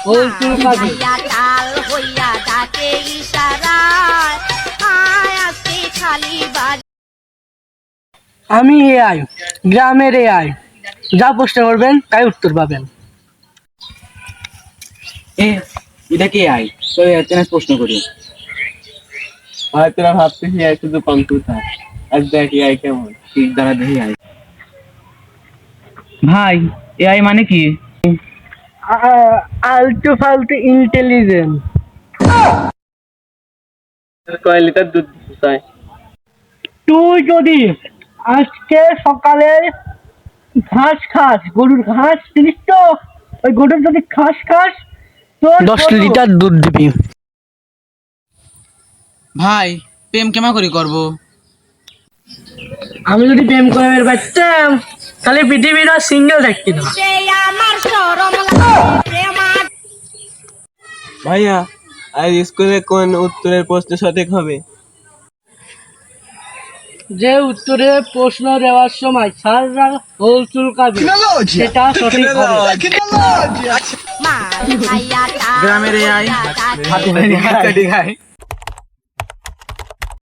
ওল চুলকাবি। আমি এআই, গ্রামের এআই, যা প্রশ্ন করবেন তাই উত্তর পাবেন। এটা কে আই তো এত প্রশ্ন করি হয় তোরা ভাবতেছি আই শুধু কম্পিউটার, আর দেখ আই কেমন। ঠিক দ্বারা দেখি আই। ভাই এআই মানে কি? আলতু ফালতু ইন্টেলিজেন্স। কয় লিটার দুধ দিতে চায়? তুই যদি আজকে সকালে ঘাস খাস, গরুর ঘাস চিনিস তো, ওই গরুর যদি ঘাস খাস তোর 10 লিটার দুধ দিবি। ভাই প্রেম কেমন করে করব? আমি যদি প্রেম করে বের পাইতাম তাহলে পৃথিবীটা সিঙ্গেল থাকতি না। ভাইয়া আজ স্কুলে কোন উত্তরের প্রশ্ন সঠিক হবে? যে উত্তরে প্রশ্ন দেওয়ার সময় স্যাররা হোল চুলকাবে সেটা সঠিক হবে। গ্রামের এআই হাতি ভাই